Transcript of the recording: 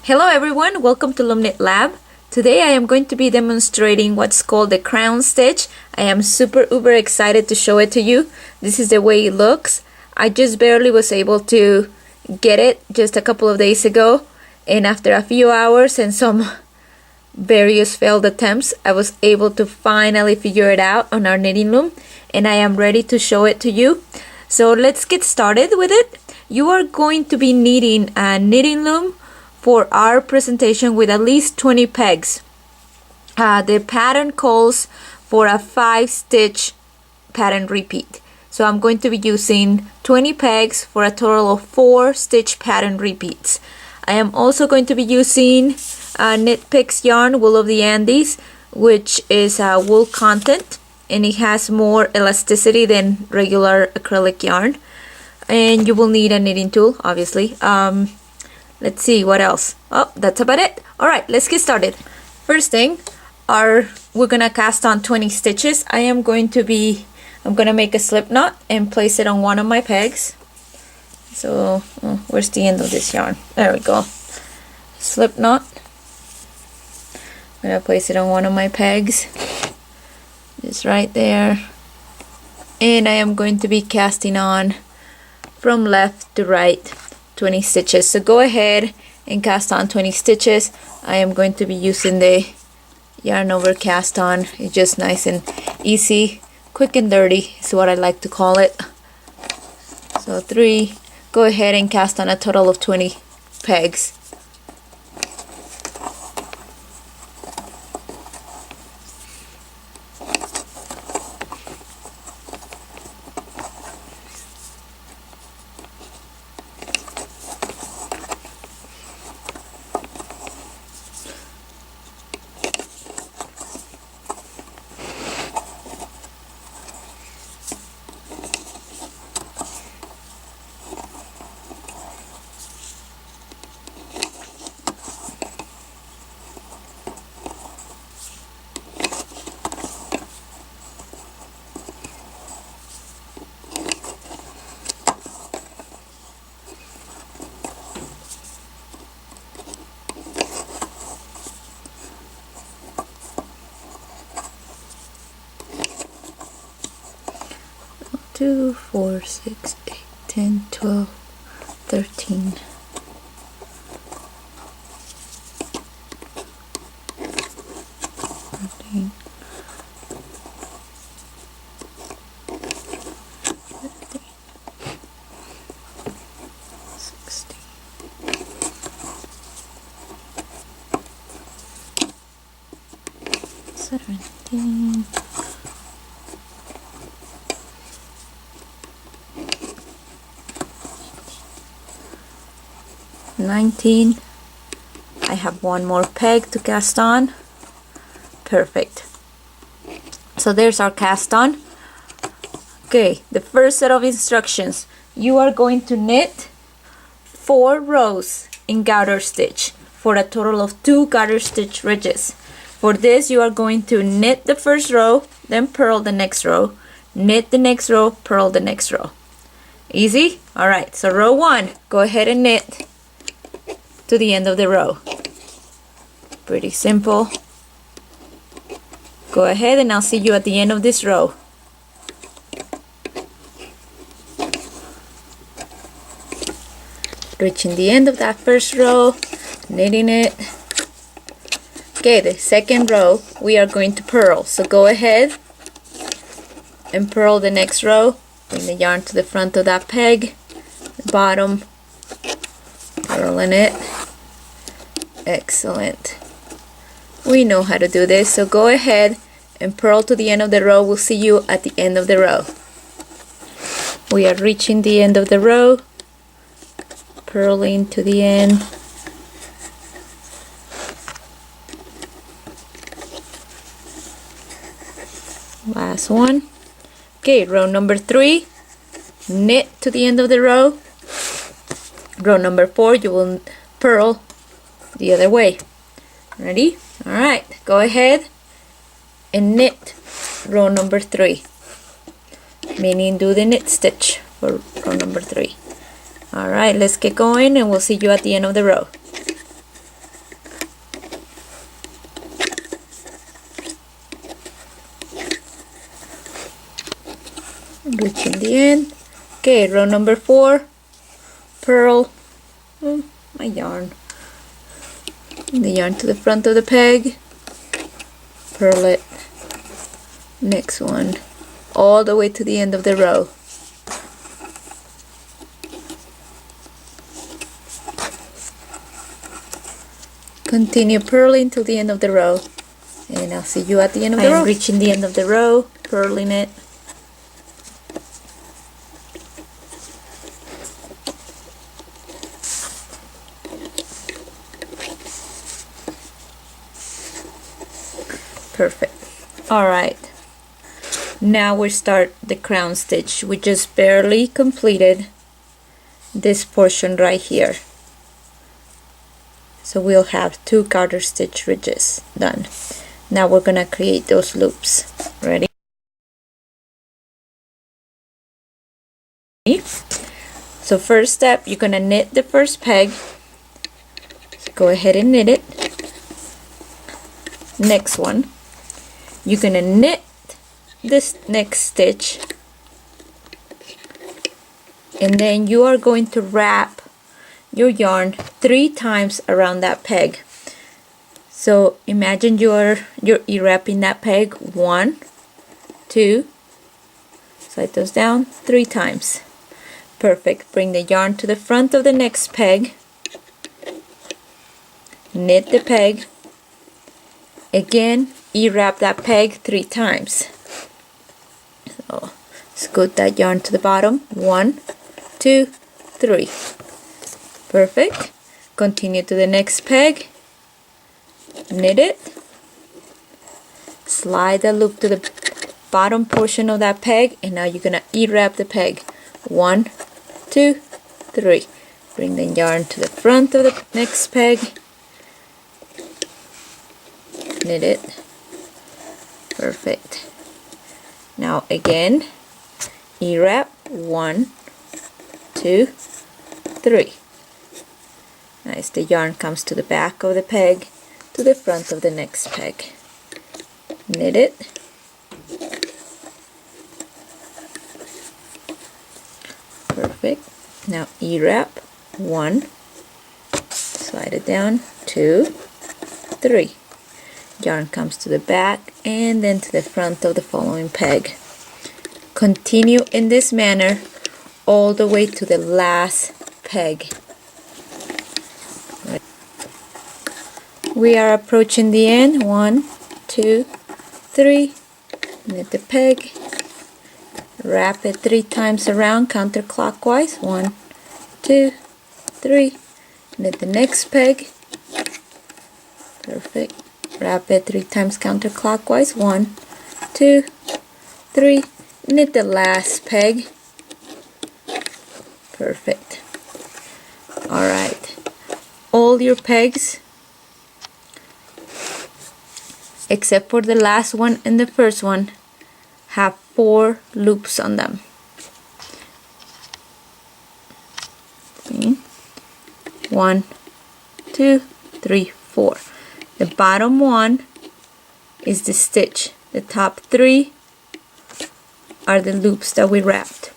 Hello everyone, welcome to Loom Knit Lab. Today I am going to be demonstrating what's called the crown stitch. I am super uber excited to show it to you. This is the way it looks. I just barely was able to get it just a couple of days ago, and after a few hours and some various failed attempts, I was able to finally figure it out on our knitting loom, and I am ready to show it to you. So let's get started with it. You are going to be needing a knitting loom for our presentation with at least 20 pegs. The pattern calls for a 5-stitch pattern repeat. So I'm going to be using 20 pegs for a total of 4-stitch pattern repeats. I am also going to be using Knit Picks yarn, Wool of the Andes, which is wool content, and it has more elasticity than regular acrylic yarn. And you will need a knitting tool, obviously. Let's see what else. Oh, that's about it. All right, let's get started. First thing, we're gonna cast on 20 stitches. I'm gonna make a slip knot and place it on one of my pegs. So, where's the end of this yarn? There we go. Slip knot. I'm gonna place it on one of my pegs. Just right there. And I am going to be casting on from left to right 20 stitches. So go ahead and cast on 20 stitches. I am going to be using the yarn over cast on. It's just nice and easy, quick and dirty is what I like to call it. So 3, go ahead and cast on a total of 20 pegs. Two, 4, 6, 8, 10, 12, 13. $19. I have one more peg to cast on. Perfect. So there's our cast on. Okay, the first set of instructions. You are going to knit 4 rows in garter stitch for a total of 2 garter stitch ridges. For this, you are going to knit the first row, then purl the next row, knit the next row, purl the next row. Easy? Alright, so row 1, go ahead and knit to the end of the row. Pretty simple. Go ahead and I'll see you at the end of this row. Reaching the end of that first row, knitting it. Okay, the second row we are going to purl. So go ahead and purl the next row. Bring the yarn to the front of that peg, the bottom, purling it. Excellent. We know how to do this, so go ahead and purl to the end of the row. We'll see you at the end of the row. We are reaching the end of the row, purling to the end. Last one. Okay, row number 3, knit to the end of the row. Row number 4, you will purl the other way. Ready? Alright, go ahead and knit row number 3, meaning do the knit stitch for row number 3. Alright, let's get going and we'll see you at the end of the row. reaching the end. Okay, row number 4, purl my yarn, the yarn to the front of the peg, purl it, next one, all the way to the end of the row. Continue purling till the end of the row, and I'll see you at the end of the row. I am reaching the end of the row, purling it. Perfect. Alright, now we start the crown stitch. We just barely completed this portion right here. So we'll have 2 garter stitch ridges done. Now we're gonna create those loops. Ready? So first step, you're gonna knit the first peg. So go ahead and knit it. Next one, you're gonna knit this next stitch, and then you are going to wrap your yarn 3 times around that peg. So imagine you're e-wrapping that peg 1, 2, slide those down 3 times. Perfect. Bring the yarn to the front of the next peg, knit the peg, again e-wrap that peg 3 times. So scoot that yarn to the bottom, 1, 2, 3. Perfect. Continue to the next peg, knit it, slide the loop to the bottom portion of that peg, and now you're gonna e-wrap the peg, 1, 2, 3. Bring the yarn to the front of the next peg, knit it. Perfect. Now again, e-wrap, 1, 2, 3. Nice, the yarn comes to the back of the peg, to the front of the next peg. Knit it. Perfect. Now e-wrap, 1, slide it down, 2, 3. Yarn comes to the back and then to the front of the following peg. Continue in this manner all the way to the last peg. We are approaching the end. 1, 2, 3. Knit the peg. Wrap it 3 times around counterclockwise. 1, 2, 3. Knit the next peg. Perfect. Wrap it 3 times counterclockwise. 1, 2, 3. Knit the last peg. Perfect. Alright. All your pegs, except for the last one and the first one, have 4 loops on them. See? 1, 2, 3, 4. The bottom one is the stitch. The top 3 are the loops that we wrapped.